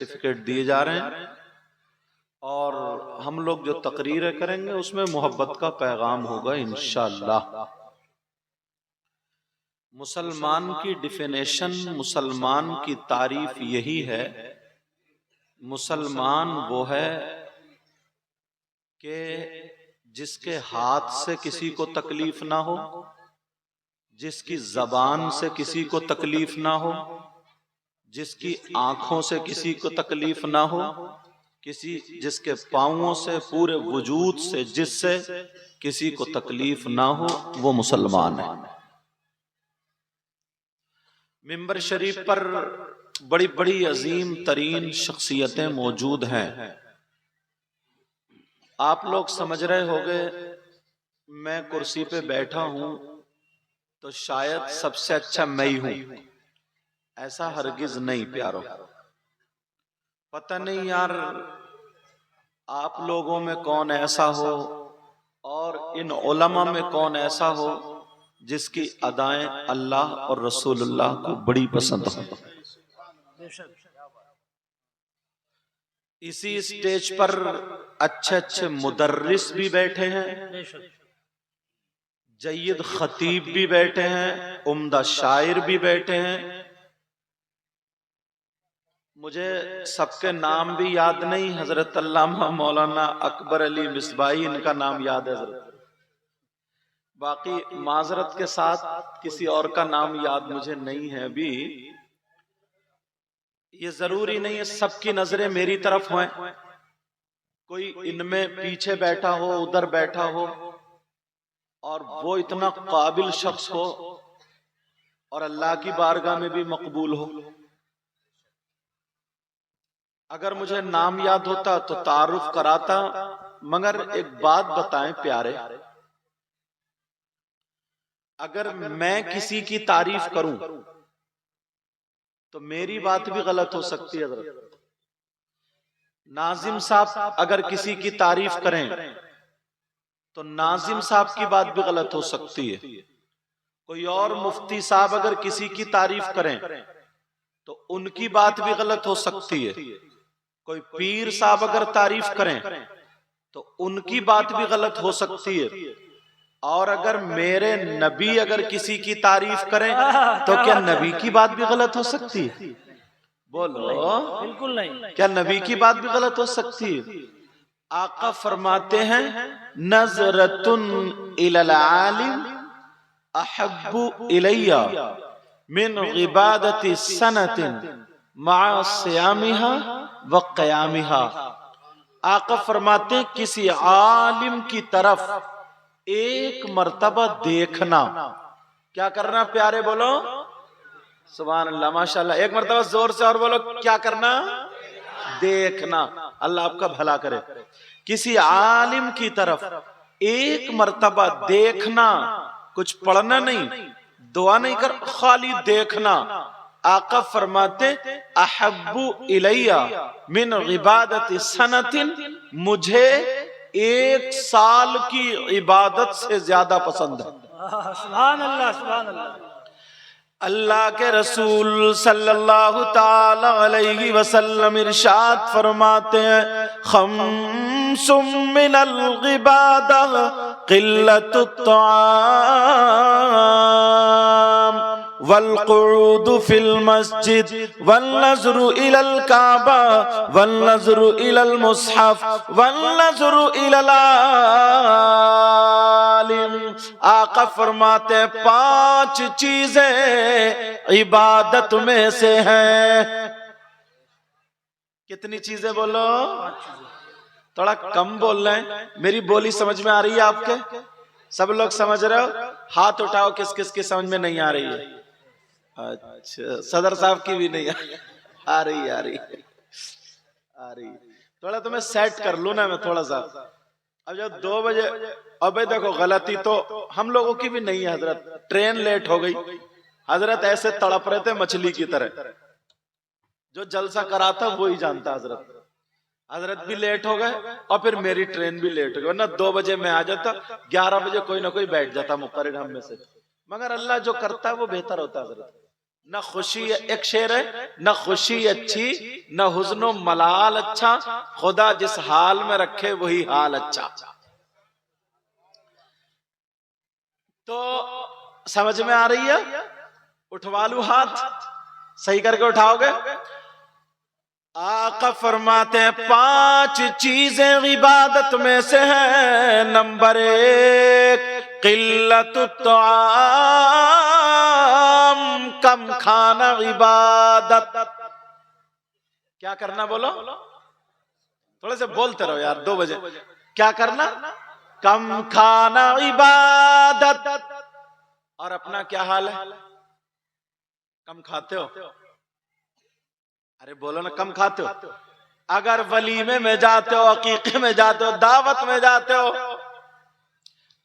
Certificate दिए जा रहे हैं और हम लोग जो तकरीरें करेंगे उसमें मोहब्बत का पैगाम होगा इंशाअल्लाह। मुसलमान की डिफिनेशन, मुसलमान की तारीफ यही है, मुसलमान वो है कि जिसके हाथ से किसी को तकलीफ ना हो, जिसकी जबान से किसी को तकलीफ ना हो, जिसकी आंखों से किसी को तकलीफ ना हो, जिसके पांवों से, पूरे वजूद से, जिससे किसी को तकलीफ ना हो, वो मुसलमान है। मिंबर शरीफ पर बड़ी बड़ी अजीम तरीन शख्सियतें मौजूद हैं। आप लोग समझ रहे होंगे मैं कुर्सी पे बैठा हूं तो शायद सबसे अच्छा मैं ही हूं। ऐसा हरगिज नहीं प्यारो। पता नहीं यार आप लोगों में कौन ऐसा हो और इन उलमा में कौन ऐसा हो जिसकी अदाएं अल्लाह और रसूलुल्लाह को बड़ी पसंद हो। इसी स्टेज पर अच्छे अच्छे मुदर्रिस भी बैठे हैं, जय्यद खतीब भी बैठे हैं, उम्दा शायर भी बैठे हैं। मुझे सबके नाम भी याद नहीं। हजरत अल्लामा मौलाना अकबर अली मिसबाही इनका नाम याद है हजरत। बाकी माजरत के साथ किसी और का नाम याद मुझे नहीं है अभी। ये जरूरी नहीं है सबकी नजरें मेरी तरफ हों। कोई इनमें पीछे बैठा हो, उधर बैठा हो और वो इतना काबिल शख्स हो और अल्लाह की बारगाह में भी मकबूल हो। अगर मुझे नाम याद होता तो तारुफ कराता, मगर एक बात बताएं प्यारे, अगर मैं किसी की तारीफ करूं तो मेरी बात भी गलत हो सकती है। नाजिम साहब अगर किसी की तारीफ करें तो नाजिम साहब की बात भी गलत हो सकती है। कोई और मुफ्ती साहब अगर किसी की तारीफ करें तो उनकी बात भी गलत हो सकती है। कोई पीर साहब अगर तारीफ करें तो उनकी बात भी गलत हो सकती है। और अगर मेरे नबी अगर किसी की तारीफ करें तो क्या नबी की बात भी गलत हो सकती है? बोलो बिल्कुल नहीं। क्या नबी की बात भी गलत हो सकती है? आका फरमाते हैं नजरतुन इलल आलिम अहब्बु इलैया मिन इबादति सनतिन मअ सियामिहा व क़यामिहा। आका फरमाते हैं किसी आलिम की तरफ एक मर्तबा देखना। क्या करना प्यारे? बोलो सुभान अल्लाह, माशाल्लाह। एक मर्तबा जोर से और बोलो, क्या करना? देखना। अल्लाह आपका भला करे। किसी आलिम की तरफ एक मर्तबा देखना, कुछ पढ़ना नहीं, दुआ नहीं कर, खाली देखना। आका फरमाते अहब्बु इलैया मिन इबादति सनतिन, मुझे एक साल की इबादत से ज्यादा पसंद है। सुभान अल्लाह, सुभान अल्लाह। अल्लाह के रसूल सल्लल्लाहु ताला अलैहि वसल्लम इरशाद फरमाते हैं खम्सुम मिनल इबादह क़िल्लतुत तआम वल क़ुऊदु फिल मस्जिद वल नज़्रु इलल काबा वल नज़्रु इलल मुस्हफ वल नज़्रु इलल आलिम। आका फरमाते हैं 5 चीजें इबादत में से हैं। कितनी चीजें बोलो? थोड़ा कम बोल रहे हैं। मेरी बोली समझ में आ रही है आपके? सब लोग समझ रहे हो? हाथ उठाओ किस किस की समझ में नहीं आ रही है। अच्छा, सदर साहब की भी नहीं आ रही आ रही। थोड़ा तो मैं सेट कर लूं ना, मैं थोड़ा सा। अब जब 2 बजे, अबे देखो गलती तो हम लोगों की भी नहीं है हजरत। ट्रेन लेट हो गई, हजरत ऐसे तड़प रहे थे मछली की तरह। जो जलसा करा था वो ही जानता। हजरत भी लेट हो गए और फिर मेरी ट्रेन भी लेट हो गई, वरना 2 बजे मैं आ जाता, 11 बजे कोई ना कोई बैठ जाता मुकर्रिर हम में से। मगर अल्लाह जो करता है वो बेहतर होता है हजरत। न खुशी एक शेर है, न खुशी अच्छी न हुज़्नो मलाल अच्छा, खुदा जिस हाल में रखे वही हाल अच्छा। तो समझ में आ रही है? उठवा लूं हाथ, सही करके उठाओगे? आका फरमाते हैं 5 चीजें इबादत में से हैं। नंबर 1 किल्लतुत तआम, कम खाना इबादत। क्या करना बोलो? थोड़े से बोलते रहो यार, 2 बजे। क्या करना? कम खाना इबादत। और अपना क्या हाल है? कम खाते हो? अरे बोलो ना, कम खाते हो? अगर वलीमे में जाते हो, अकीके में जाते हो, दावत में जाते हो,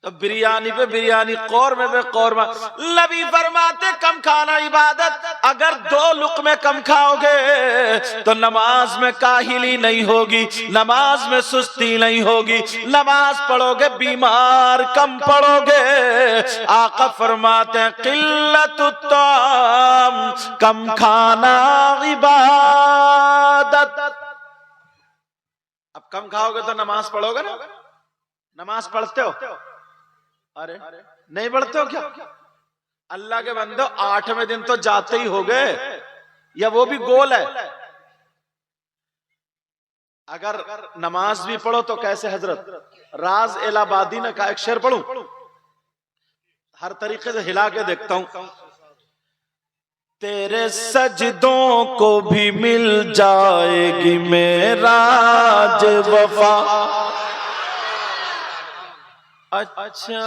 तो बिरयानी पे बिरयानी, कौरमा पे कौरमा। नबी फरमाते कम खाना इबादत। अगर 2 लुक़मे कम खाओगे तो नमाज में काहिली नहीं होगी, नमाज में सुस्ती नहीं होगी, नमाज पढ़ोगे बीमार कम पढ़ोगे। आका फरमाते हैं किल्लतुत ताम, कम खाना इबादत। अब कम खाओगे तो नमाज पढ़ोगे ना? नमाज पढ़ते हो? अरे नहीं पढ़ते हो क्या? अल्लाह के बंदो 8वें दिन तो जाते ही हो गए, या वो भी गोल है। अगर नमाज भी पढ़ो तो कैसे? हजरत राज इलाहाबादी ने कहा, एक शेर पढ़ूं, हर तरीके से हिला के देखता हूं। तेरे सजदों को भी मिल जाएगी मेराज वफा। अच्छा,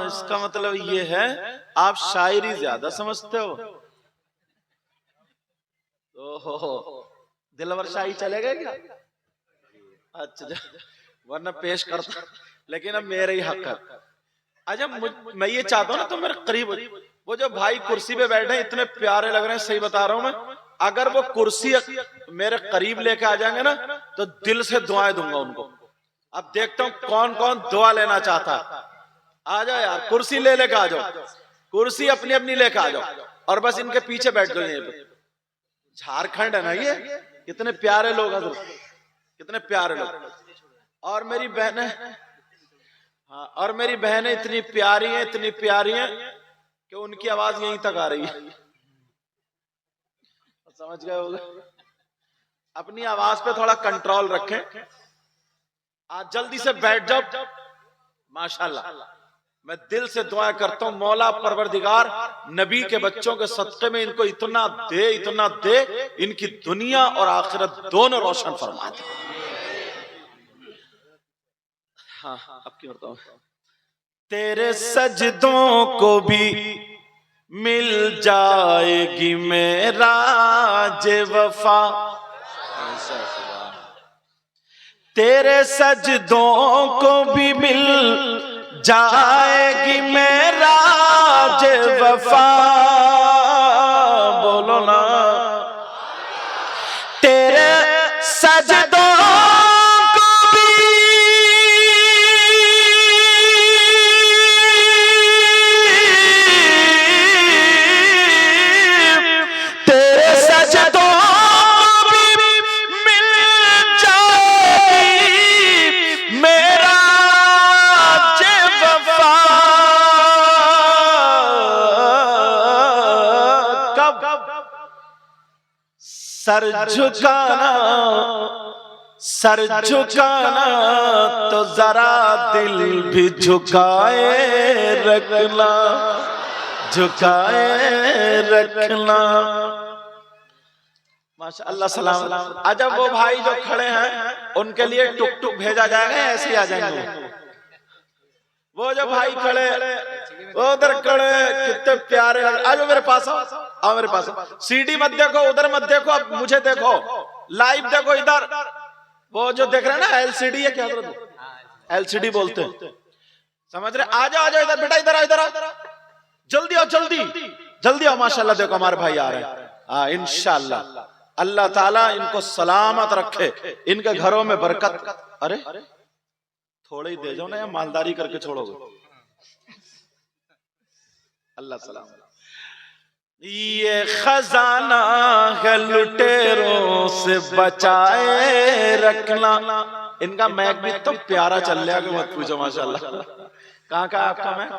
इसका मतलब ये है आप शायरी ज्यादा समझते हो। ओहो, दिलवर शाही चलेगा क्या? अच्छा, वरना पेश करता, लेकिन अब मेरे ही हक है। अच्छा, मैं ये चाहता हूँ ना तो मेरे करीब, वो जो भाई कुर्सी पे बैठे हैं इतने प्यारे लग रहे हैं, सही बता रहा हूं मैं। अगर वो कुर्सी मेरे करीब लेके आ जाएंगे ना तो दिल से दुआएं दूंगा उनको। अब देखता हूँ कौन कौन दुआ लेना चाहता है। आ जाओ यार, कुर्सी ले लेके आ जाओ, कुर्सी अपनी अपनी लेके आ जाओ, और बस इनके पीछे बैठ जाओ। यहीं पे झारखंड है ना ये, कितने प्यारे लोग हैं, कितने प्यारे लोग। और मेरी बहनें, हाँ, और मेरी बहनें इतनी प्यारी हैं, इतनी प्यारी हैं कि उनकी आवाज यहीं तक आ रही है। समझ गए होगे? अपनी आवाज पे थोड़ा कंट्रोल रखें। आज जल्दी से बैठ जाओ। माशाल्लाह, मैं दिल से दुआ करता हूं मौला परवरदिगार नबी के बच्चों के सदक़े में इनको इतना दे, इतना दे, इनकी दुनिया और आखिरत दोनों रोशन फरमा दे। हाँ, अब क्यों बताऊं? तेरे सजदों को भी मिल जाएगी मेराज वफा। तेरे सजदों को भी मिल जाएगी मेराज वफा। बोलो ना, तेरे सजदों को भी तेरे सजदों सर झुकाना, सर झुकाना तो जरा दिल भी झुकाए रखना, झुकाए रखना। माशाअल्लाह, सलाम। अच्छा, वो भाई जो खड़े हैं उनके लिए टुक टुक भेजा जाएगा, ऐसे ही आ जाएंगे? वो जो भाई खड़े, वो उधर खड़े, कितने प्यारे लग रहे। आज मेरे पास आओ, आओ मेरे पास। सीडी मत देखो, उधर मत देखो, अब मुझे देखो, लाइव देखो इधर। वो जो देख रहे हैं ना, एलसीडी है क्या? एलसीडी बोलते हैं, समझ रहे? आ जाओ, आ जाओ इधर बेटा, इधर आओ, इधर आओ, जल्दी आओ, जल्दी जल्दी आओ। माशाल्लाह, देखो हमारे भाई आ रहे हैं। हाँ, इंशाल्लाह अल्लाह ताला इनको सलामत रखे, इनके घरों में बरकत। अरे थोड़े ही दे जाओ ना, या मालदारी करके छोड़ोगे? अल्लाह सलाम। ये खजाना है लुटेरों से बचाए रखना। इनका मैक भी तो प्यारा चल रहा है, मत पूछो माशाल्लाह। कहाँ का आपका मैक?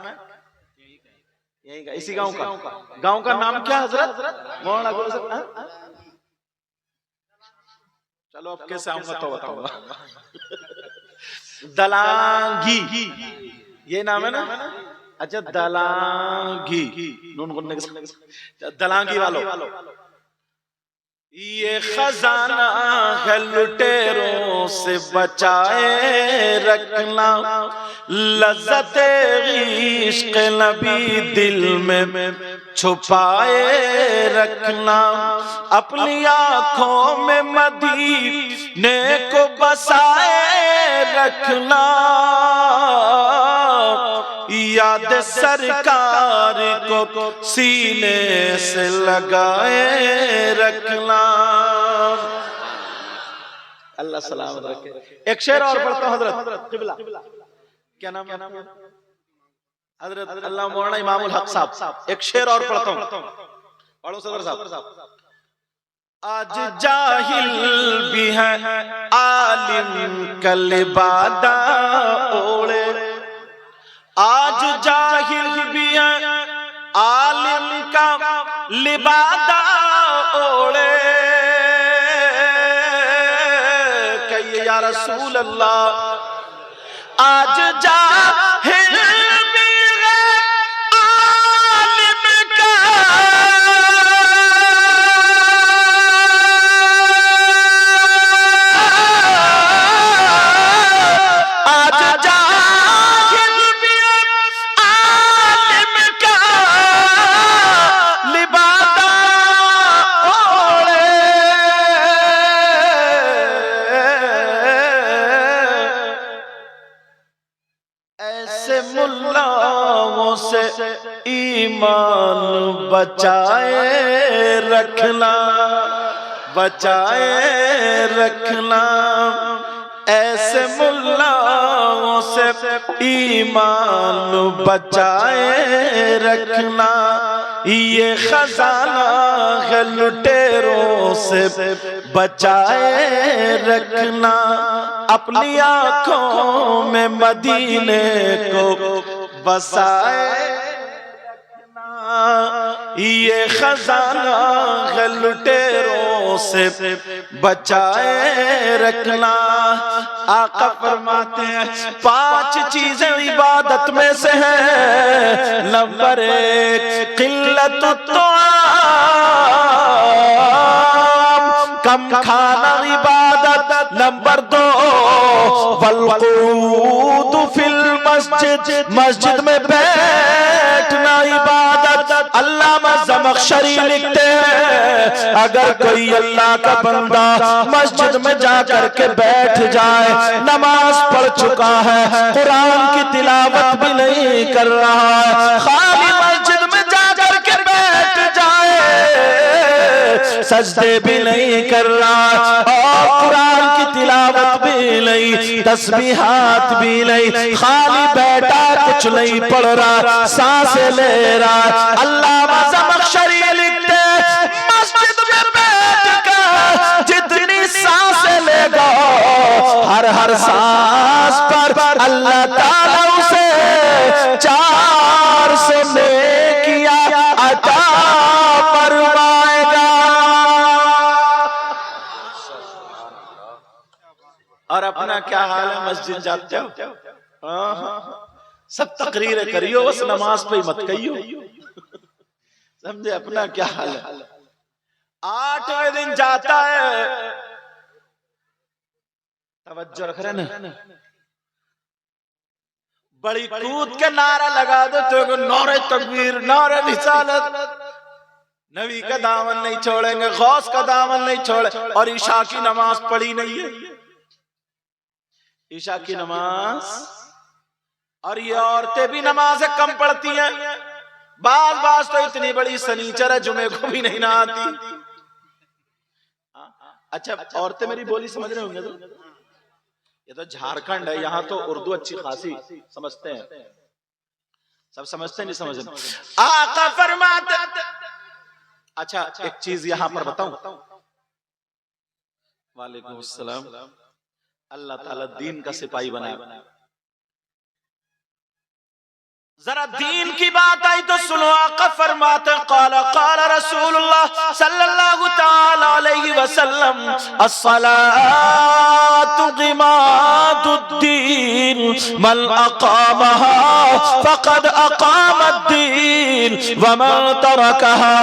यही का, इसी गांव का। गांव का नाम क्या हजरत? चलो अब कैसे आऊंगा तो बताऊंगा। दलांगी ये नाम है ना? अच्छा दलांगी, दलांगी वालों। ये खजाना है लुटेरों से बचाए रखना, लज़्ज़त इश्क़ नबी दिल में छुपाए रखना, अपनी आंखों में मदीने को बसाए रखना, याद सरकार को सीने से लगाए रखना। अल्लाह सलामत रखे। एक शेर और पढ़ता हूं हजरत किबला। क्या नाम है हजरत? अल्लाह मौलाना इमामुल हक साहब। एक शेर और पढ़ता हूं, पढ़ो सदर साहब। आज जाहिल भी है आलिम का लिबादा ओढ़े, आज जाहिल भी है आलिम का लिबादा ओढ़े, कहिए या रसूल अल्लाह। आज जाहिल भी है आलिम का मुल्लाओं से ईमान बचाए रखना, बचाए रखना, ऐसे मुल्लाओं से ईमान बचाए रखना, ये खजाना है लुटेरों से बचाए रखना, अपनी आंखों में मदीने को बसाए रखना, ये खजाना है लुटेरों से बचाए रखना। आका फरमाते हैं 5 चीजें इबादत में से हैं। नंबर 1 किल्लत कम खाना इबादत। नंबर 2 वल्क़ुऊद फिल मस्जिद, मस्जिद में बैठना इबादत। अल्लामा ज़मख़शरी लिखते हैं अगर कोई अल्लाह का बंदा मस्जिद में जाकर के बैठ जाए, नमाज पढ़ चुका है, कुरान की तिलावत भी नहीं कर रहा है, खाली मस्जिद में जाकर के बैठ जाए, सजदे भी नहीं कर रहा और कुरान की तिलावत भी नहीं, तस्बीहात भी नहीं, खाली बैठा कुछ नहीं पढ़ रहा, सांसें ले रहा। अल्लामा ज़मख़शरी लिखते मस्जिद में बैठकर जितनी सांसें लेगा हर सांस पर अल्लाह ताला उसे 400 नेकियां अता फरमाएगा। और अपना क्या हाल है? मस्जिद जाते हो सब तकरीर करियो, बस नमाज पे मत कहियो, समझे? अपना क्या हाल है? 8वें दिन जाता है, तवज्जो रख रहे ना, बड़ी कूद के नारा लगा दो तो नारे तकबीर, नारे रिसालत, नबी का दामन नहीं छोड़ेंगे, गौस का दामन नहीं छोड़े। और ईशा की नमाज पढ़ी नहीं है, ईशा की नमाज। और ये औरतें भी नमाज़ें कम पढ़ती हैं, बाज तो इतनी बड़ी सनीचर है जुमे को भी नहीं नहाती। अच्छा औरतें मेरी बोली समझ रहे होंगे? तो ये तो झारखंड है, यहाँ तो उर्दू अच्छी खासी समझते हैं, सब समझते नहीं समझते। आका फरमाते अच्छा एक चीज यहां पर बताऊं। वालेकुम अस्सलाम। अल्लाह ताला दीन का सिपाही बनाया। जरा दीन की बात आई तो सुनो, आका फरमाते क़ाला क़ाला रसूलुल्लाह सल्लल्लाहु तआला अलैहि वसल्लम अस्सलातु गिमादुद्दीन मन अक़ामहा फ़क़द अक़ामद्दीन व मन तरकहा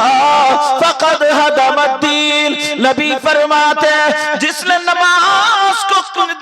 फ़क़द हदमद्दीन। नबी फरमाते जिसने नमाज को,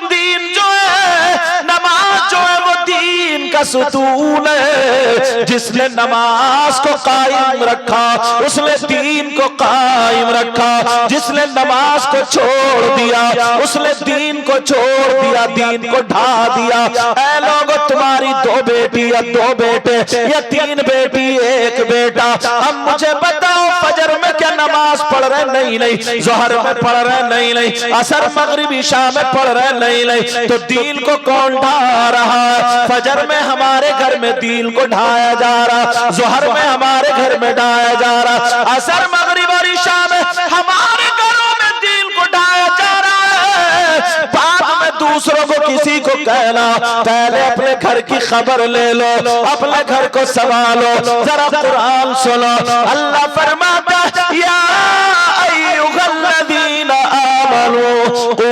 दीन जो है, नमाज जो है वो दीन का सुतून है। जिसने नमाज को कायम रखा उसने दीन को कायम रखा। जिसने नमाज को छोड़ दिया उसने दीन को छोड़ दिया, दीन को ढा दिया। ऐ लोगों, तुम्हारी दो बेटी या दो बेटे या तीन बेटी एक बेटा, अब मुझे बताओ फजर में क्या नमाज पढ़ रहे? नहीं नहीं। ज़ोहर में पढ़ रहे? नहीं नहीं। असर मगरिब इशा में पढ़ रहे? नहीं नहीं। तो दीन को कौन ढा रहा है? फजर में हमारे घर में दीन को ढाया जा रहा, ज़ोहर में हमारे घर में ढाया जा रहा, असर मगरिब और इशा में हमारे घरों में दीन को ढाया जा रहा है। बाद में दूसरों को किसी को कहना, पहले अपने घर की खबर ले लो, अपने घर को संभालो। जरा कुरान सुनो, अल्लाह फरमाता या अय्युहल्लज़ीना आमनू क़ू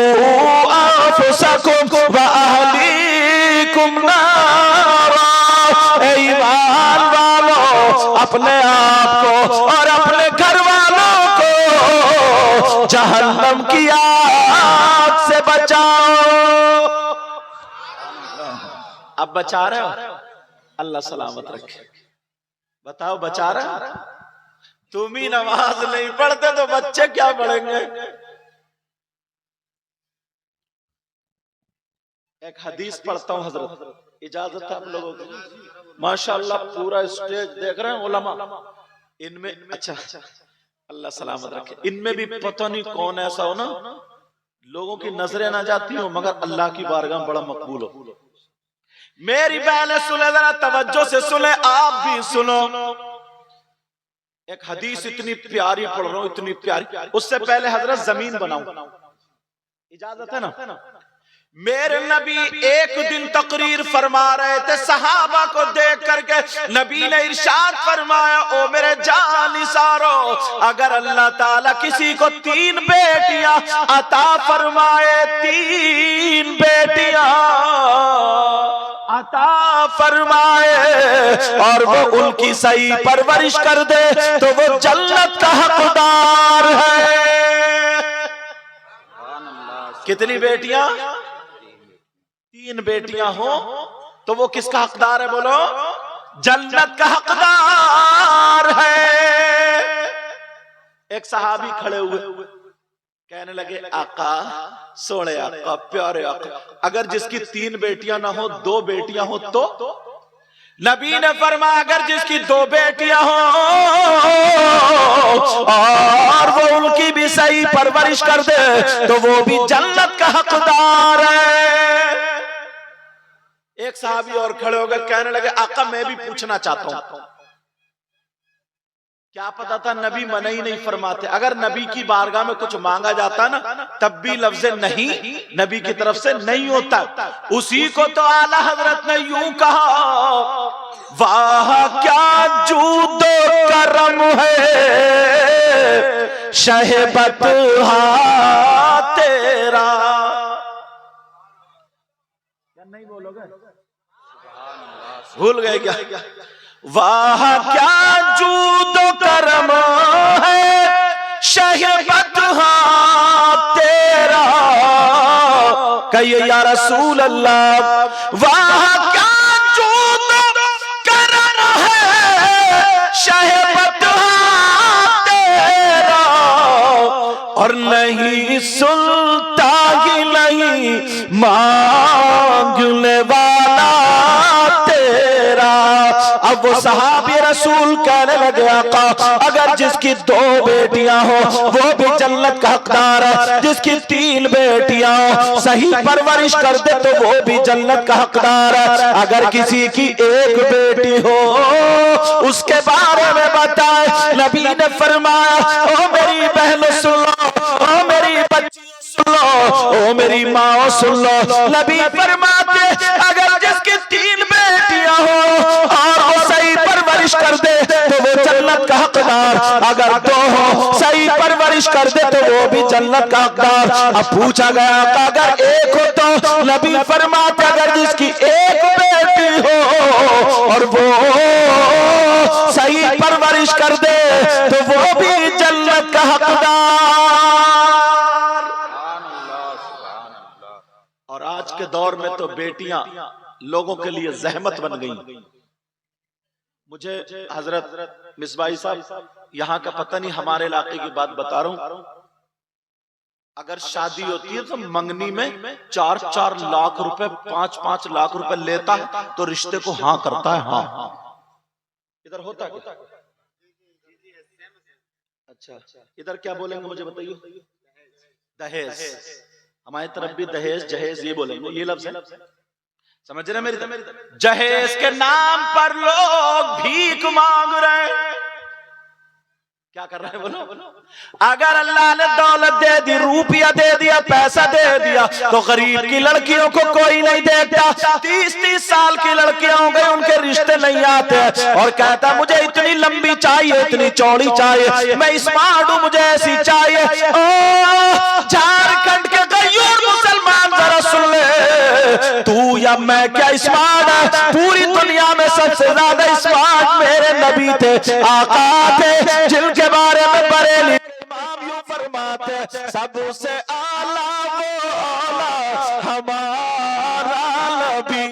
अंफुसकुम व अहलीकुम नारा। ईमान वालों, अपने आप को और अपने घर वालों को जहन्नम की आग से बचाओ। अब बचा रहे हो? अल्लाह सलामत रखे। बताओ बचा रहे हो? तुम ही नमाज नहीं पढ़ते तो बच्चे क्या पढ़ेंगे? एक हदीस पढ़ता हूं हजरत, इजाजत है आप लोगों को? माशाअल्लाह पूरा स्टेज देख रहे हैं उलमा, इनमें अच्छा अल्लाह सलामत रखे, इनमें भी पता नहीं कौन ऐसा हो ना लोगों की नजरें ना जाती हो मगर अल्लाह की बारगाह बड़ा मकबूल हो। मेरी बहनें सुने, जरा तवज्जो से सुने, आप भी सुनो। एक हदीस इतनी प्यारी पढ़ रहा हूं, इतनी प्यारी। उससे पहले हजरत जमीन बनाऊं, इजाजत है ना? मेरे नबी एक दिन तकरीर फरमा रहे थे, सहाबा को देख करके नबी ने इरशाद फरमाया, ओ मेरे जानिसारो, अगर अल्लाह ताला किसी को 3 बेटियां अता फरमाए, 3 बेटियां अता फरमाए और वो उनकी सही परवरिश कर दे तो वो जन्नत का हकदार है। कितनी बेटियां? 3 बेटियां हो तो वो किसका हकदार है? बोलो, जन्नत का हकदार है। एक सहाबी खड़े हुए कहने लगे, आका, सोने आका, प्यारे आका, अगर जिसकी 3 बेटियां ना हो 2 बेटियां हो तो? नबी ने फरमाया अगर जिसकी 2 बेटियां हो और वो उनकी भी सही परवरिश कर दे तो वो भी जन्नत का हकदार है। एक साहबी और खड़े हो गए, कहने लगे, आका मैं भी पूछना चाहता हूं। क्या पता था नबी मना ही नहीं फरमाते। अगर नबी की बारगाह में कुछ मांगा जाता ना तब भी लफ्ज़ नहीं नबी की तरफ से नहीं होता। उसी को तो आला हजरत ने यूं कहा, वाह क्या जूदो करम है शहबत तेरा। क्या नहीं बोलोगे? भूल गए क्या? वाह क्या जूदो करम है शहबत तेरा। कहिए या रसूल अल्लाह, वाह क्या जूदो करम है शहबत तेरा। और नहीं सुनता ही नहीं मांगने वाला तेरा। अब वो सहाबी रसूल कहने लगे आका अगर जिसकी 2 बेटियां हो वो भी जन्नत का हकदार है, जिसकी 3 बेटियां हो सही परवरिश कर दे तो वो भी जन्नत का हकदार है, अगर किसी की 1 बेटी हो उसके बारे में बताए। नबी ने फरमाया ओ मेरी बहनों सुन लो, ओ मेरी बच्चियों सुन लो, ओ मेरी माँ सुन लो। नबी फरमाते अगर जिसकी 3 बेटियां हो और वो सही परवरिश कर दे तो वो जन्नत का हकदार, अगर 2 हो सही परवरिश कर दे तो वो भी जन्नत का हकदार। अब पूछा गया अगर 1 हो तो नबी फरमाते अगर जिसकी 1 बेटी हो और वो सही परवरिश कर दे तो वो भी जन्नत का हकदार। और आज के दौर में तो बेटियां लोगों के लिए जहमत बन गई। मुझे हजरत मिसबाई साहब यहाँ का पता नहीं, हमारे इलाके की बात बता रहा हूं, अगर शादी होती है तो मंगनी में 4-4 लाख रुपए 5-5 लाख रुपए लेता है तो रिश्ते को हाँ करता है। हाँ इधर होता है क्या? अच्छा इधर क्या बोलेंगे मुझे बताइए? दहेज। हमारी तरफ भी दहेज जहेज ये बोलेंगे, ये लफ्ज है, समझ रहे मेरी? जहेज के नाम पर लोग भीख मांग रहे हैं। क्या कर रहे हैं बोलो? अगर अल्लाह ने दौलत दे दी, रुपया दे दिया, पैसा दे दिया तो गरीब की लड़कियों को कोई नहीं देखता। 30-30 साल की लड़कियां हो गई, उनके रिश्ते नहीं आते और कहता मुझे इतनी लंबी चाहिए, इतनी चौड़ी चाहिए, मैं स्मार्ट हूं, मुझे ऐसी चाहिए। ओ झारखंड के गयूर मुसलमान जरा सुन ले, तू या मैं क्या स्मार्ट है? पूरी दुनिया में सबसे ज्यादा स्मार्ट मेरे नबी थे, आका थे, जिनके बारे में बरेली इमाम यूं फरमाते सबसे आला वो आला हमारा नबी।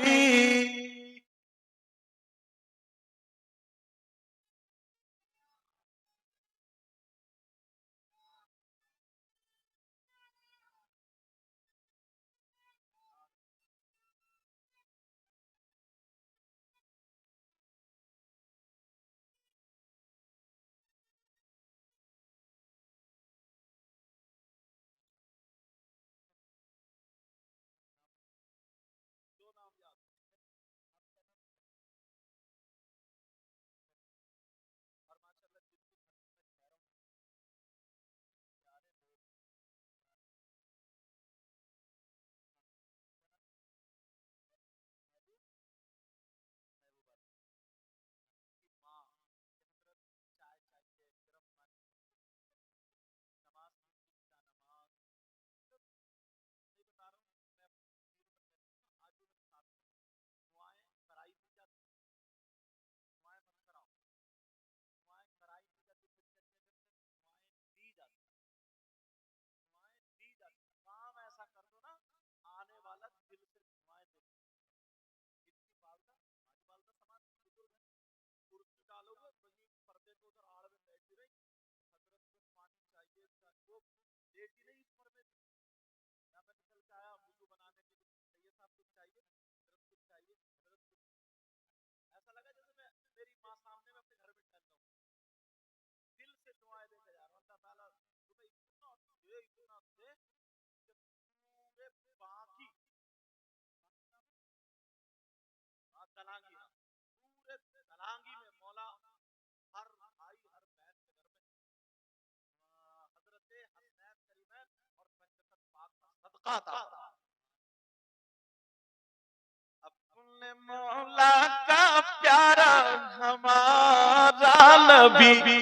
अपने मौला का प्यारा हमारा नबी।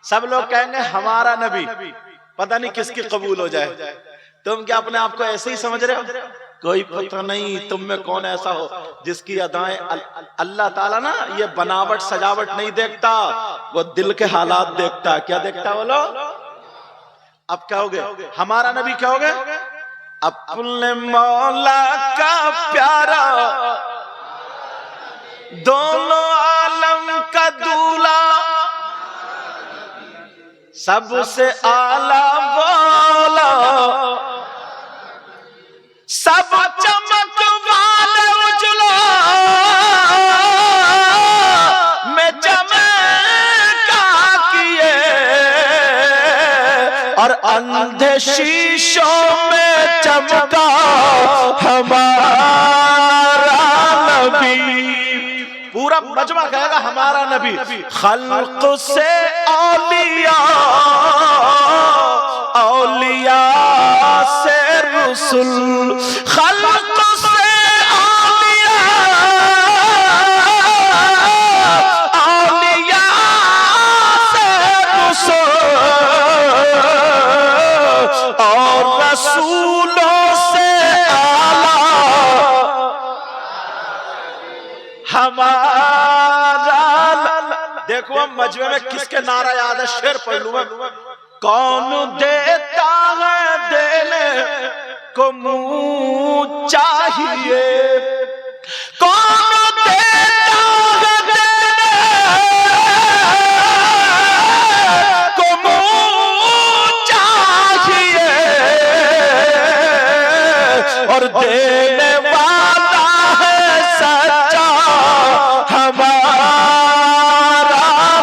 सब लोग कहेंगे हमारा नबी, पता नहीं किसकी कबूल हो जाए। तुम क्या अपने आप को ऐसे ही समझ रहे हो? कोई पता नहीं तुम में कौन ऐसा हो जिसकी अदाएं अल्लाह ताला ना ये बनावट सजावट नहीं देखता, वो दिल के हालात देखता। क्या देखता बोलो? अब क्या हो गए? हमारा नबी क्या हो गए? अपने मौला का प्यारा, दोनों आलम का दूल्हा, सबसे आला वाला, सब चमक वाले उजला में चमक अंधे शीशों में चमका हमारा नबी। पूरा मजमा कहेगा हमारा नबी। खल्क से औलिया, औलिया से रसूल, खल्क से औलिया, औलिया से रसूल और रसूलों से आला हमारा। देखो हम मजमे में किसके नारा याद है, शेर पढ़ लूं मैं। कौन देता है देने को मुंह चाहिए, कौन देता है देने को मुंह चाहिए, और देने वाला है सच्चा हमारा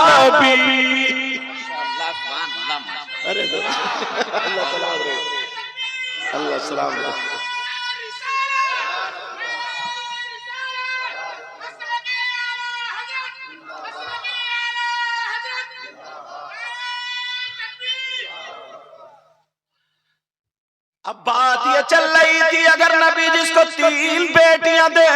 नबी। अरे अल्लाह अल्लाह सलाम। अब बात ये चल रही थी, अगर नबी जिसको 3 बेटियां दे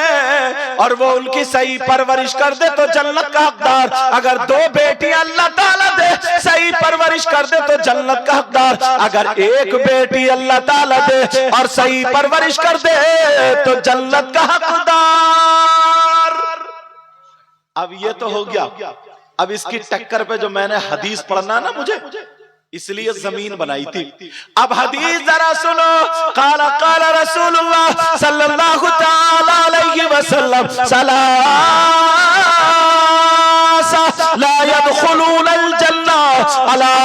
और वो उनकी सही परवरिश कर दे तो जन्नत का हकदार, अगर 2 बेटियां अल्लाह ताला दे सही परवरिश कर दे तो जन्नत का हकदार, अगर 1 बेटी अल्लाह ताला दे और सही परवरिश कर दे तो जन्नत का हकदार। अब ये तो हो गया। अब इसकी टक्कर पे जो मैंने हदीस पढ़ना ना मुझे, इसलिए जमीन बनाई थी। अब हदीस जरा सुनो। काला काला रसूलुल्लाह सल्लल्लाहु ताला अलैहि वसल्लम सलासा ला यदखुलूनल जन्ना अला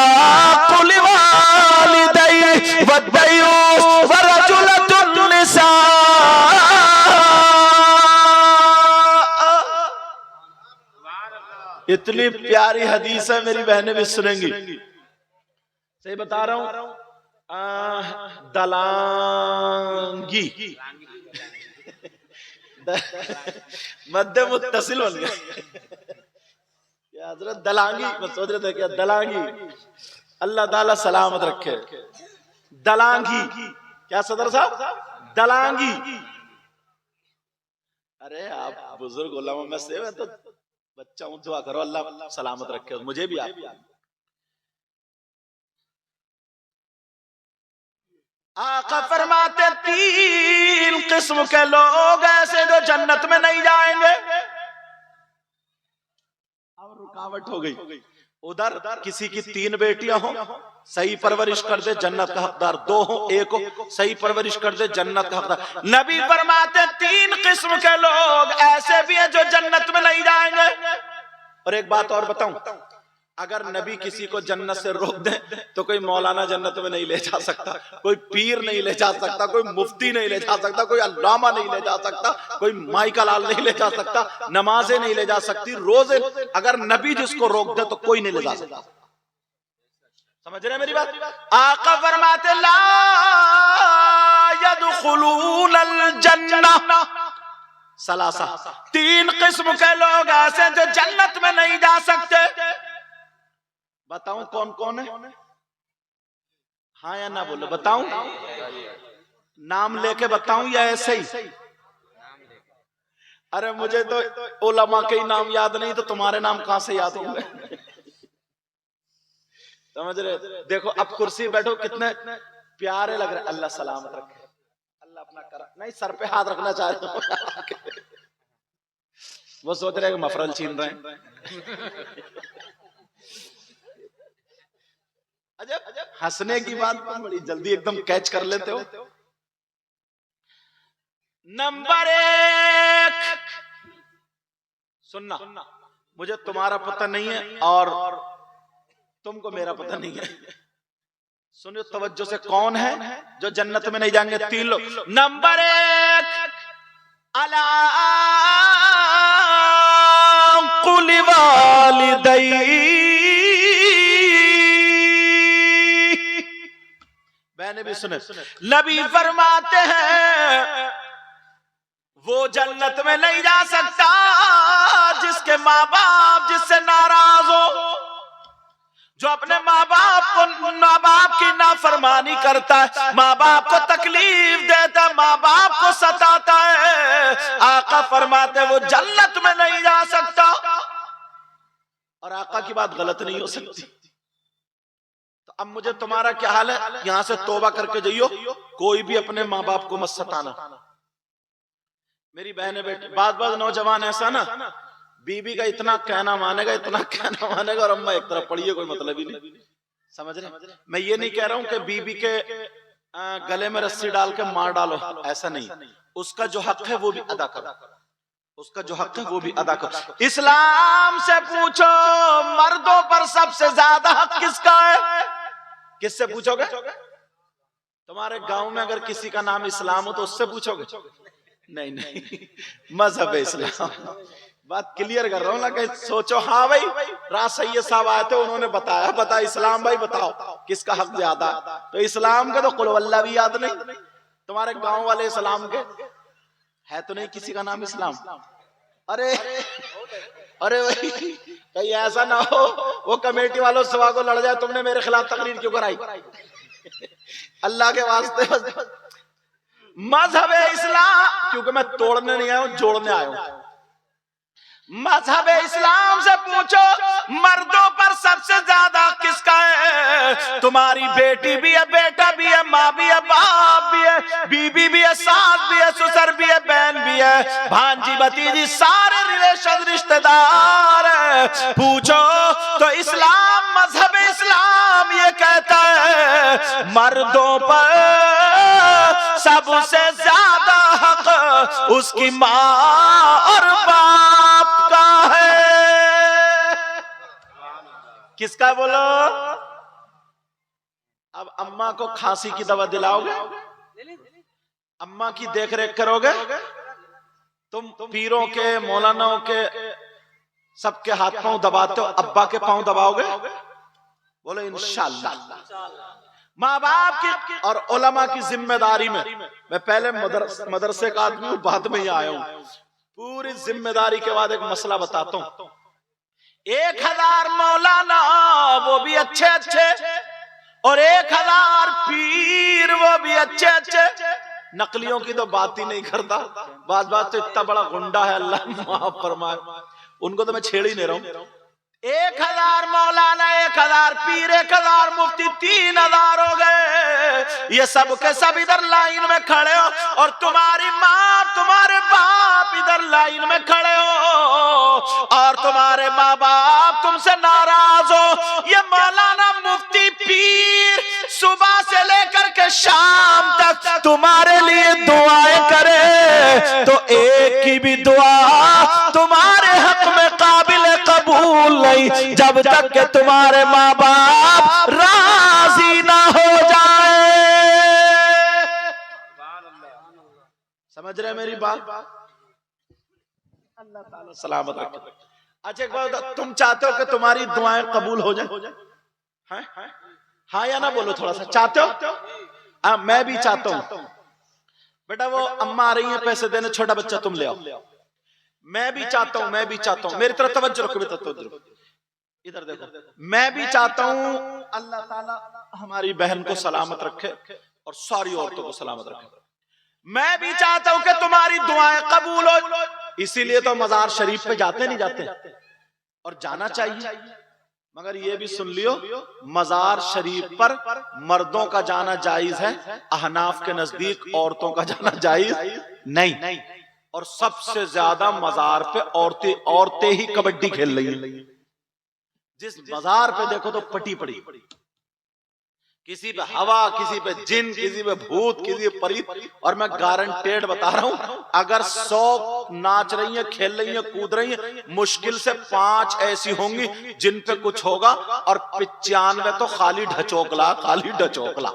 कुल्ली वालिदैहि वद्दयूस वरजुलतुन निसा। इतनी प्यारी हदीस है, मेरी बहनें भी सुनेंगी। सही बता रहा हूं। दलांगी मध्य मुत्तसिल बन गया हजरत दलांगी। मैं सोच रहे थे क्या दलांगी, अल्लाह ताला सलामत रखे। दलांगी क्या सदर साहब, दलांगी। अरे आप बुजुर्ग उलमा में से, मैं तो बच्चा हूं, दुआ करो अल्लाह सलामत रखे मुझे भी। आप आका फरमाते 3 किस्म के लोग ऐसे जो जन्नत में नहीं जाएंगे। अब रुकावट हो गई। उधर किसी की 3 बेटियां हो, सही परवरिश कर दे जन्नत का हकदार। 2 हो, 1 हो, सही परवरिश कर दे जन्नत का हकदार। नबी फरमाते 3 किस्म के लोग ऐसे भी हैं जो जन्नत में नहीं जाएंगे। और एक बात और बताऊं, अगर नबी किसी को जन्नत से रोक दे तो कोई मौलाना जन्नत में नहीं ले जा सकता, कोई पीर नहीं ले जा सकता, कोई मुफ्ती नहीं ले जा सकता, कोई अल्लामा नहीं ले जा सकता, कोई माई का लाल नहीं ले जा सकता, नमाजें नहीं ले जा सकती, रोजे, अगर नबी जिसको रोक दे तो कोई नहीं ले जा सकता। समझ रहे हैं मेरी बात? आका फरमाते ला यदखुलूनल जन्नह सलासा, 3 किस्म के लोग ऐसे जो जन्नत में नहीं जा सकते। बताऊं कौन कौन है? हाँ या ना बोलो, बताऊं? नाम लेके बताऊं या ऐसे ही? अरे मुझे तो उलमा के ही नाम याद नहीं, तो तुम्हारे नाम कहां से याद होंगे? समझ रहे? देखो अब कुर्सी बैठो, कितने प्यारे लग रहे। अल्लाह सलामत रखे, अल्लाह अपना करा। नहीं, सर पे हाथ रखना चाह रहे हो। वो सोच रहे हैं कि मफरल छीन रहे हैं। अजब हंसने की बात बड़ी जल्दी एकदम कैच कर लेते हो। नंबर 1 सुनना, मुझे तुम्हारा पता नहीं है और तुमको मेरा पता नहीं है। सुनो तवज्जो से, कौन है जो जन्नत में नहीं जाएंगे? 3 लोग। नंबर 1 अला कुल्ली वालिदैहि, नबी सुने, नबी फरमाते हैं वो जन्नत में नहीं जा सकता जिसके माँ बाप जिससे नाराज हो, जो अपने माँ बाप की नाफरमानी करता है, माँ बाप को तकलीफ देता है, माँ बाप को सताता है। आका फरमाते वो जन्नत में नहीं जा सकता। और आका की बात गलत नहीं हो सकती। तो अब मुझे तुम्हारा क्या हाल है, यहां से तौबा करके जाइयो, कोई भी अपने माँ बाप को मत सताना। मेरी बहनें बेटी, बात नौजवान ऐसा ना, बीबी का इतना कहना मानेगा, इतना कहना मानेगा, और अम्मा एक तरफ पड़ी है, कोई मतलब ही नहीं। समझ रहे? मैं ये नहीं कह रहा हूं कि बीबी के गले में रस्सी डाल के मार डालो, ऐसा नहीं। उसका जो हक है वो भी अदा करो, उसका जो हक है वो भी अदा करो। इस्लाम से पूछो मर्दों पर सबसे ज्यादा हक किसका है? किससे पूछोगे? तुम्हारे गांव में अगर किसी का नाम इस्लाम हो तो उससे पूछोगे? नहीं नहीं, मजहब इस्लाम। बात क्लियर कर रहा हूं ना, कि सोचो हाँ भाई राज सैयद साहब आए थे, उन्होंने बताया, बता इस्लाम भाई बताओ किसका हक ज्यादा। तो इस्लाम के तो कुल वल्लाह भी याद नहीं, तुम्हारे गांव वाले इस्लाम के है तो नहीं किसी का नाम इस्लाम। अरे अरे भाई कहीं ऐसा ना हो वो कमेटी वालों सवा को लड़ जाए, तुमने मेरे खिलाफ तकरीर क्यों कराई। अल्लाह के वास्ते मजहब इस्लाम, क्योंकि मैं तोड़ने नहीं आया हूं, जोड़ने आया हूं। मजहब इस्लाम से पूछो मर्दों पर सबसे ज्यादा किसका है? तुम्हारी बेटी भी है, बेटा भी है, माँ भी है, बाप भी है, बीबी भी है, सास भी है, ससुर भी है, बहन भी है, भांजी भतीजी, सारे रिलेशन रिश्तेदार है। पूछो तो इस्लाम, मजहब इस्लाम ये कहता है मर्दों पर सबसे ज्यादा हक उसकी माँ और बाप का है। किसका बोलो? अब अम्मा को खांसी की दवा दिलाओगे, अम्मा की देखरेख करोगे, तुम पीरों के मौलानाओं के सबके हाथ पांव दबाते हो, अब्बा के पांव दबाओगे? बोलो इंशाअल्लाह। माँ बाप की और उलमा की जिम्मेदारी में, मैं पहले मदरसे का आदमी हूं, बाद में ही आया हूं, पूरी जिम्मेदारी के बाद एक मसला बताता हूं। 1000 मौलाना वो भी अच्छे अच्छे, और 1000 पीर वो भी अच्छे अच्छे, नकलियों की तो बात ही नहीं करता। बात तो इतना बड़ा गुंडा है, अल्लाह माफ फरमाए, उनको तो मैं छेड़ ही नहीं रहा हूं। 1000 मौलाना, 1000 पीर, 1000 मुफ्ती, 3000 हो गए। ये सब के सब इधर लाइन में खड़े हो, और तुम्हारी माँ तुम्हारे बाप इधर लाइन में खड़े हो, और तुम्हारे माँ बाप तुमसे नाराज हो। ये मौलाना, मुफ्ती, पीर सुबह से लेकर के शाम तक तुम्हारे लिए दुआएं करे, तो एक की भी दुआ तुम्हारे हक में काबिल कबूल नहीं, जब तक के तुम्हारे माँ बाप राजी ना हो जाए। समझ रहे मेरी बात? अल्लाह ताला सलामत रखे। अच्छा एक बात, तुम चाहते हो कि तुम्हारी दुआएं कबूल हो जाए? हाँ या ना बोलो थोड़ा सा, चाहते हो? मैं भी चाहता हूं। बेटा वो अम्मा आ रही है पैसे देने, छोटा बच्चा तुम ले आओ। मैं भी चाहता हूं, मैं भी चाहता हूं, मेरी तरफ तवज्जो रखो बेटा, तो इधर देखो, मैं भी चाहता हूं अल्लाह ताला हमारी बहन को सलामत रखे और सारी औरतों को सलामत रखे। मैं भी चाहता हूं कि तुम्हारी दुआएं कबूल हो, इसीलिए तो मजार शरीफ पे जाते नहीं जाते, और जाना चाहिए। मगर ये भी सुन लियो, मजार शरीफ पर मर्दों का जाना जायज है, अहनाफ के नजदीक औरतों का जाना जायज नहीं। और सबसे ज्यादा मजार पे औरतें ही कबड्डी खेल रही हैं। जिस मजार पे देखो तो पटी पड़ी, किसी पे हवा, किसी पे जिन, किसी पे भूत, किसी पे परी। और मैं गारंटेड बता रहा हूं, अगर 100 नाच रही हैं, खेल रही हैं, कूद रही हैं, मुश्किल से 5 ऐसी होंगी जिन पे कुछ होगा, और 95 तो खाली ढचोकला, खाली ढचोकला।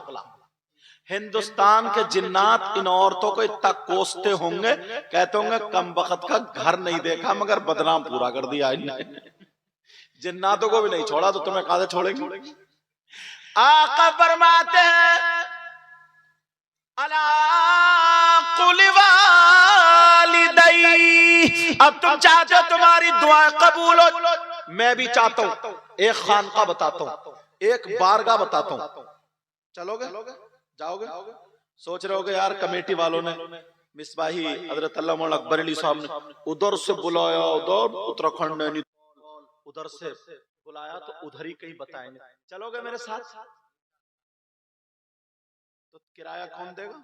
हिंदुस्तान के जिन्नात इन औरतों को इतना कोसते होंगे, कहते होंगे कम वक्त का घर नहीं देखा मगर बदनाम पूरा कर दिया इन्हें। जिन्नातों को भी नहीं छोड़ा तो तुम्हें कहां से छोड़ेंगे? आका फरमाते हैं अला कुल वालिदै, अब तुम चाहते हो तुम्हारी दुआ कबूल हो, मैं भी चाहता हूं। एक खानका बताता हूं, एक बारगाह बताता हूं, चलोगे? जाओगे? सोच रहे होगे यार कमेटी वालों ने, मिसबाही हजरत अल्लाह मौलाना अकबर अली साहब ने उधर से बुलाया, उधर उत्तराखंड ने उधर से बुलाया, तो उधर ही कहीं बताएंगे। चलोगे मेरे साथ? तो किराया कौन देगा?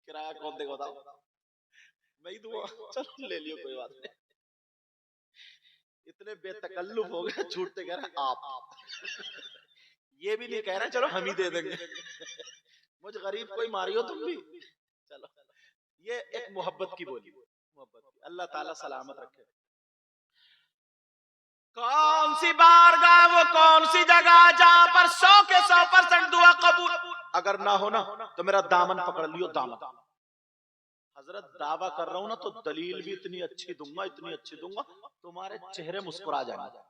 किराया कौन देगा बताओ? मैं ही दूंगा। चलो ले लियो, कोई बात नहीं। इतने बेतकल्लुफ हो गए, छूटते कह रहे आप। ये भी नहीं कह रहे चलो हम ही दे देंगे। मुझ गरीब कोई मारियो तुम भी। चलो, ये एक मोहब्बत की बोली, मोहब्बत की। अल्लाह ताला सलामत रखे। कौन सी बारगाह, वो कौन सी जगह जहां पर 100 के 100% दुआ कबूल? अगर ना हो ना तो मेरा दामन पकड़ लियो, दामन। हजरत दावा कर रहा हूं ना तो दलील भी इतनी अच्छी दूंगा, इतनी अच्छी दूंगा, तुम्हारे चेहरे मुस्कुरा जाएंगे।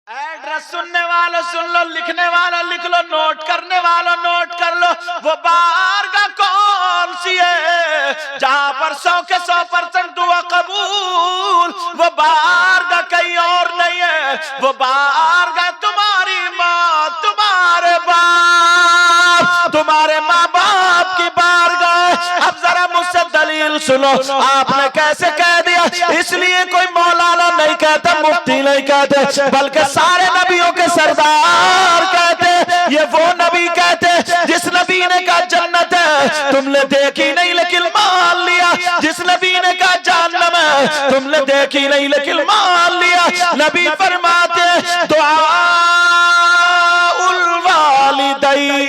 एड्रेस सुनने वालों सुन लो, लिखने वालों लिख लो, नोट करने वालों नोट कर लो। वो बारगाह कौन सी है जहां पर 100 के 100% दुआ कबूल? वो बारगाह कहीं और नहीं है, वो बारगाह तुम्हारी माँ, तुम्हारे बाप, तुम्हारे माँ बाप की बारगाह। अब जरा मुझसे दलील सुनो, आपने कैसे कह दिया? इसलिए कोई मौलाना नहीं कहता, मुफ्ती नहीं कहते, बल्कि सारे नबियों के सरदार कहते। ये वो नबी कहते जिस नबी ने कहा जन्नत है तुमने देखी नहीं लेकिन मान लिया, जिस नबी ने कहा जहन्नम है तुमने देखी नहीं लेकिन मान लिया। नबी फरमाते दुआउल वालिदैन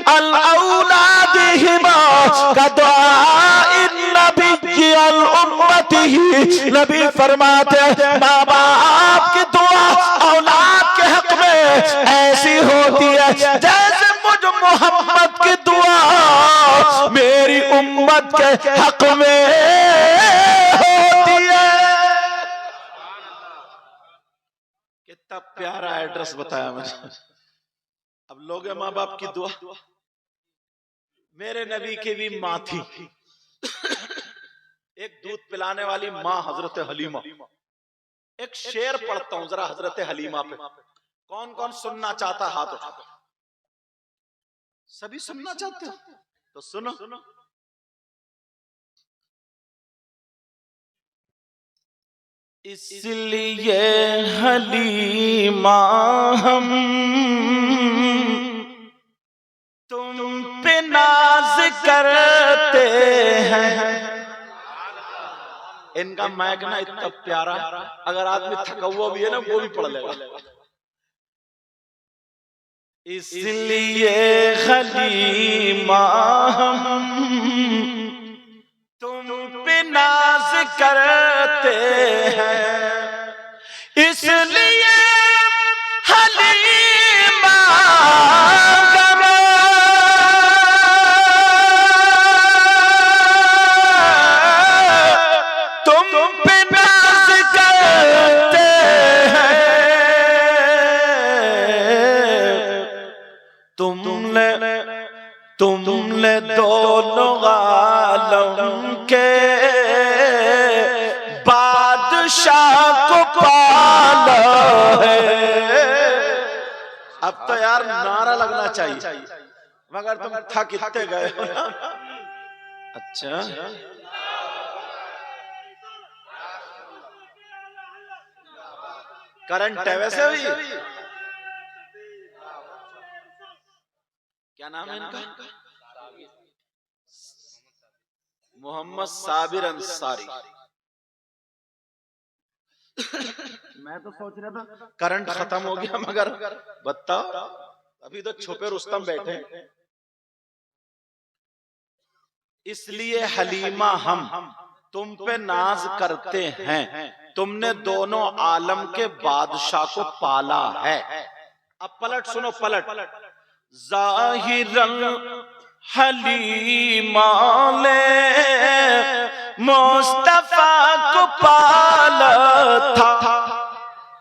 अल औलादिहिमा का दुआइन नबी अल उम्मतिही। नबी फरमाते माँ बाप की दुआ औलाद के हक में ऐसी होती है जैसे मुझ मोहम्मद की दुआ मेरी उम्मत के हक में होती है। कितना प्यारा एड्रेस बताया मैंने। अब लोग माँ बाप की दुआ, मेरे नबी की भी माँ थी, एक दूध पिलाने वाली माँ हजरत हलीमा। एक शेर पढ़ता हूं जरा हजरत हलीमा पे। कौन कौन सुनना चाहता हाथ उठा? सभी सुनना चाहते हो तो सुनो। इसलिए हलीमा हम तुम पे नाज करते हैं। इनका मैक ना इतना प्यारा, अगर आदमी थका हुआ भी है ना वो भी पढ़ लेगा। इसलिए हलीमा हम तुम पे नाज करते हैं, इसलिए हलीमा तुमने दोनों आलम के बादशाह को पाला है। अब तो यार नारा लगना चाहिए, मगर तुम थक इतने गए हो ना। अच्छा, करंट है वैसे भी। क्या नाम है इनका? मोहम्मद साबिर अंसारी। मैं तो सोच रहा था करंट खत्म हो गया, मगर बताओ अभी तो छुपे रुस्तम बैठे। इसलिए हलीमा हम तुम पे नाज करते हैं, तुमने दोनों आलम के बादशाह को पाला है। अब पलट सुनो, पलट। ज़ाहिरन हलीमा ने मुस्तफा को पाला था।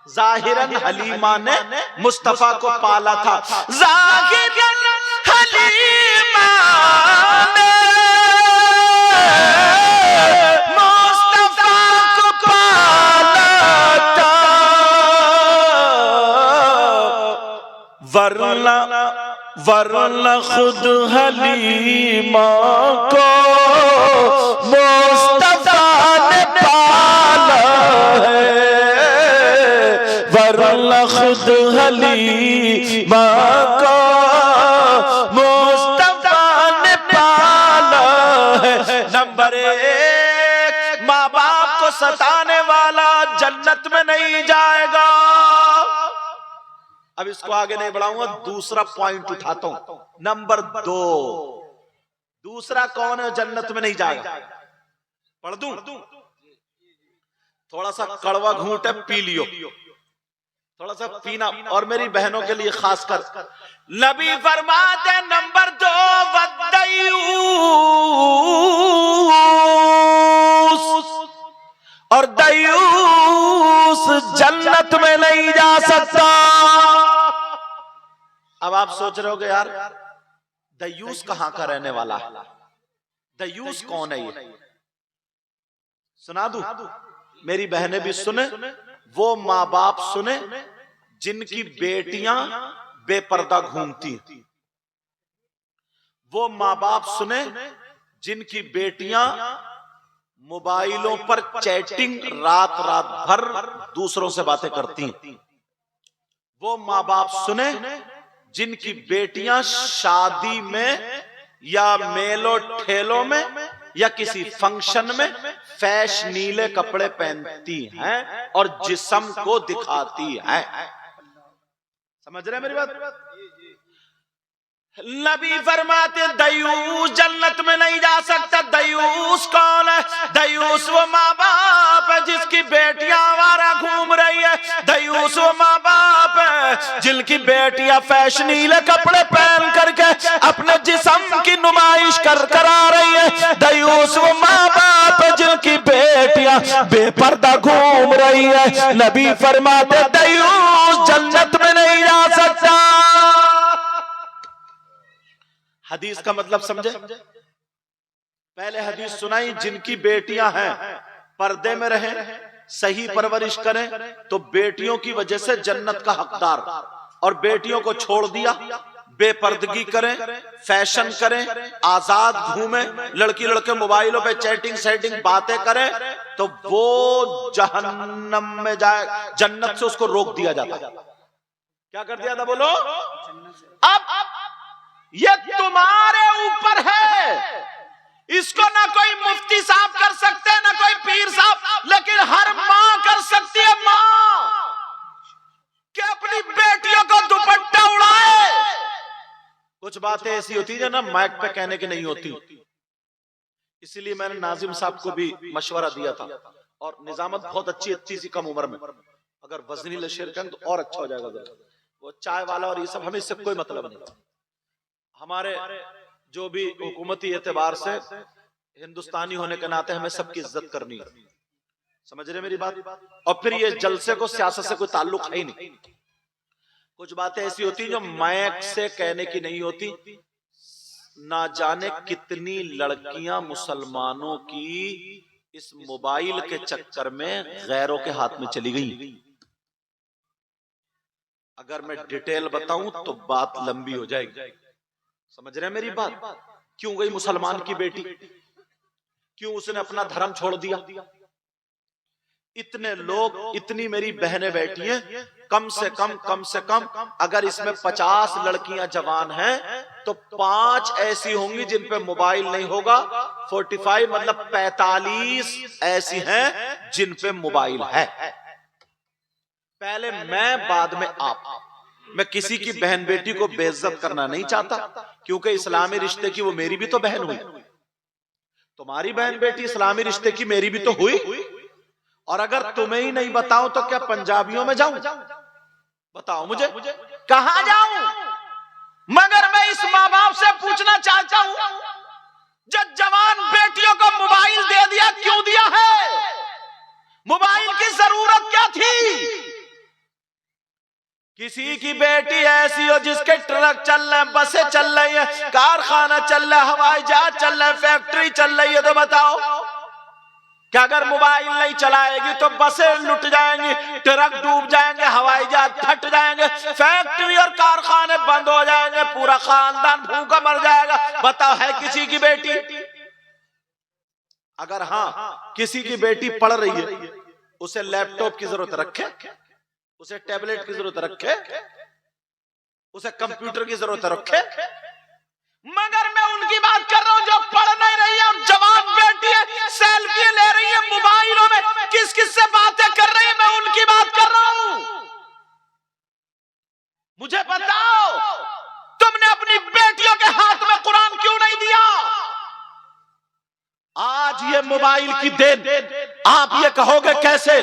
ज़ाहिरन हलीमा ने मुस्तफा को पाला था। ज़ाहिरन वरना खुद हलीमा को मुस्तफा ने पाला है, वरना खुद हलीमा को मुस्तफा ने पाला है। नंबर 1, माँ बाप को सताने वाला जन्नत में नहीं जाएगा। अब इसको आगे नहीं बढ़ाऊंगा, दूसरा पॉइंट उठाता हूं। नंबर 2, दूसरा कौन है जन्नत में नहीं जाएगा? पढ़ दूं? थोड़ा सा कड़वा घूंट है, पी लियो, थोड़ा सा पीना। और मेरी बहनों के लिए खासकर नबी फरमाते नंबर 2, वद्दयूस, और दयूस जन्नत में नहीं जा सकता। अब आप सोच रहे होगे यार दयूस कहां का रहने वाला है, दयूस कौन है ये? सुना दूं? मेरी बहनें भी सुने, वो माँ बाप सुने जिनकी बेटियां बेपर्दा घूमती, वो माँ बाप सुने जिनकी बेटियां मोबाइलों पर चैटिंग रात रात भर दूसरों से बातें करती हैं, वो माँ बाप सुने जिनकी बेटियां शादी में या मेलो ठेलों में या किसी फंक्शन में फैशनीले कपड़े पहनती हैं और जिस्म को दिखाती हैं। समझ रहे हैं मेरी बात? नबी फरमाते दयूस जन्नत में नहीं जा सकता। दयूस कौन है? दयूस वो माँ बाप है जिसकी बेटियां आवारा घूम रही है। दयूस वो माँ बाप है जिनकी बेटियां फैशनीले कपड़े पहन करके अपने जिस्म की नुमाइश कर आ रही है। दयूस वो माँ बाप है जिनकी बेटियां बेपर्दा घूम रही है। नबी फरमाते दयूस जन्नत में नहीं जा सकता। हदीस का मतलब समझे? पहले हदीस सुनाई, जिनकी बेटियां हैं पर्दे में रहें, सही परवरिश करें तो बेटियों की वजह से जन्नत का हकदार, और बेटियों को छोड़ दिया, बेपर्दगी करें, फैशन करें, आजाद घूमें, लड़की लड़के मोबाइलों पे चैटिंग सेटिंग बातें करें तो वो जहन्नम में जाए, जन्नत से उसको रोक दिया जाता। क्या कर दिया था बोलो? अब ये तुम्हारे ऊपर है, इसको ना कोई मुफ्ती साहब कर सकते हैं ना कोई पीर साहब, लेकिन हर मां कर सकती है, मां कि अपनी बेटियों को दुपट्टा उड़ाए। कुछ बातें ऐसी होती है ना माइक पे कहने की नहीं होती, इसलिए मैंने नाजिम साहब को भी मशवरा दिया था। और निजामत बहुत अच्छी सी कम उम्र में, अगर वजनी लशेर करें तो और अच्छा हो जाएगा। वो चाय वाला और ये सब, हमें इससे कोई मतलब नहीं। हमारे जो भी हुकूमती एतबार से हिंदुस्तानी होने के नाते हमें सबकी इज्जत करनी है। समझ रहे मेरी बात? और फिर ये जलसे को सियासत से कोई ताल्लुक है ही नहीं। कुछ बातें ऐसी होती जो माइक से कहने की नहीं होती। ना जाने कितनी लड़कियां मुसलमानों की इस मोबाइल के चक्कर में गैरों के हाथ में चली गई। अगर मैं डिटेल बताऊं तो बात लंबी हो जाएगी। समझ रहे हैं मेरी बात? क्यों गई मुसलमान की बेटी? क्यों उसने अपना धर्म छोड़ दिया? इतने लोग, इतनी मेरी बहनें बैठी हैं, कम से कम अगर इसमें 50 लड़कियां जवान हैं तो 5 ऐसी होंगी जिन पे मोबाइल नहीं होगा। 45 मतलब 45 ऐसी हैं जिन पे मोबाइल है। पहले मैं, बाद में आप। मैं किसी की बहन बेटी को बेइज्जत करना नहीं चाहता, क्योंकि इस्लामी रिश्ते की वो मेरी भी तो बहन हुई, तुम्हारी बहन बेटी इस्लामी रिश्ते की मेरी भी तो हुई। और अगर तुम्हें ही नहीं बताऊं तो क्या पंजाबियों में जाऊं? बताओ मुझे कहां जाऊं? मगर मैं इस माँ बाप से पूछना चाहता हूं, जब जवान बेटियों को मोबाइल दे दिया, क्यों दिया है? मोबाइल की जरूरत क्या थी? किसी की बेटी ऐसी हो जिसके ट्रक चल रहे हैं, बसें चल रही हैं, कारखाना चल रहा है, हवाई जहाज चल रहा है, फैक्ट्री चल रही है, तो बताओ कि अगर मोबाइल नहीं चलाएगी तो बसें लुट जाएंगी, ट्रक डूब जाएंगे, हवाई जहाज फट जाएंगे, फैक्ट्री और कारखाने बंद हो जाएंगे, पूरा खानदान भूखा मर जाएगा। बताओ, है किसी की बेटी? अगर हाँ किसी की बेटी पढ़ रही है, उसे लैपटॉप की जरूरत रखे, उसे टैबलेट की जरूरत रखे, उसे कंप्यूटर की जरूरत रखे, मगर मैं उनकी बात कर रहा हूं जो पढ़ नहीं रही है, जवान बेटी है, सेल्फी ले रही है मोबाइलों में, किस किस से बातें कर रही है, मैं उनकी बात कर रहा हूं। मुझे बताओ, तुमने अपनी बेटियों के हाथ में कुरान क्यों नहीं दिया? आज ये मोबाइल की देन, आप ये कहोगे कैसे?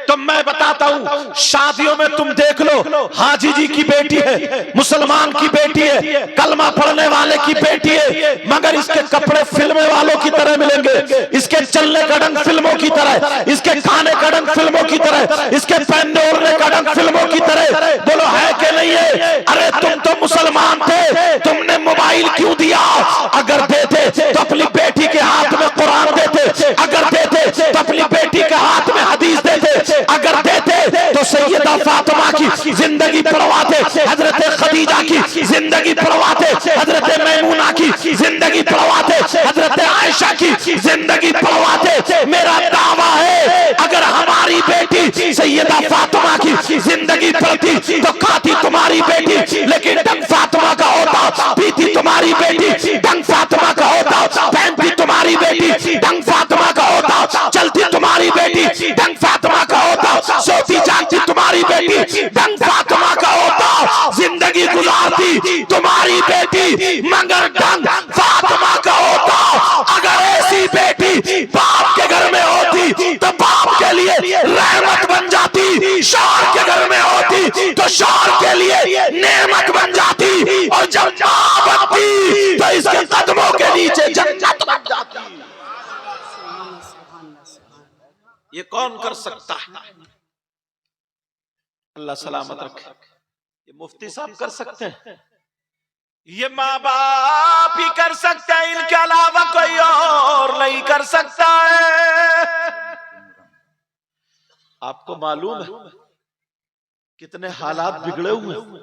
तो मैं बताता हूं, शादियों में तुम देख लो, हाजी जी की बेटी है, मुसलमान की बेटी है, कलमा पढ़ने वाले की बेटी है, मगर इसके कपड़े फिल्म वालों की तरह मिलेंगे, इसके चलने का ढंग फिल्मों की तरह, इसके खाने का ढंग फिल्मों की तरह, इसके पहनने ओढ़ने का ढंग फिल्मों की तरह। बोलो है कि नहीं है? अरे तुम तो मुसलमान थे, तुमने मोबाइल क्यों दिया? अगर देते तो अपनी बेटी के हाथ में कुरान देते, अगर देते तो अपनी बेटी के हाथ में हदीस देते, अगर देते तो सैयदा फातिमा की जिंदगी पढ़वाते, हजरत खदीजा की जिंदगी पढ़वाते, हजरत मैमूना की जिंदगी पढ़वाते, हजरत आयशा की जिंदगी पढ़वाते। मेरा दावा है, अगर हमारी बेटी सैयदा फातिमा की जिंदगी पढ़ती तो खाती तुम्हारी बेटी, लेकिन डंग फातिमा का होता, पीती तुम्हारी बेटी, डंग फातिमा का होता, पहनती तुम्हारी बेटी, डंग फातिमा का होता, चलती तुम्हारी बेटी, डंग फातिमा का होता, सोती जागती तुम्हारी बेटी, डंग फातिमा का होता, जिंदगी गुजारती तुम्हारी बेटी, मगर डंग फातिमा का होता। अगर ऐसी बेटी बाप के घर में होती तो बाप के लिए रहमत बन जाती, शौहर के घर में होती तो शौहर के लिए नेमत बन जाती, और जब मां बनती तो इसके कदमों के नीचे जन्नत बन जाती। ये कौन कर सकता है? अल्लाह सलामत रखे। ये मुफ्ती साहब कर सकते हैं, ये माँ बाप ही कर सकते हैं, इनके अलावा कोई और नहीं कर सकता है। आपको मालूम है कितने हालात बिगड़े हुए हैं?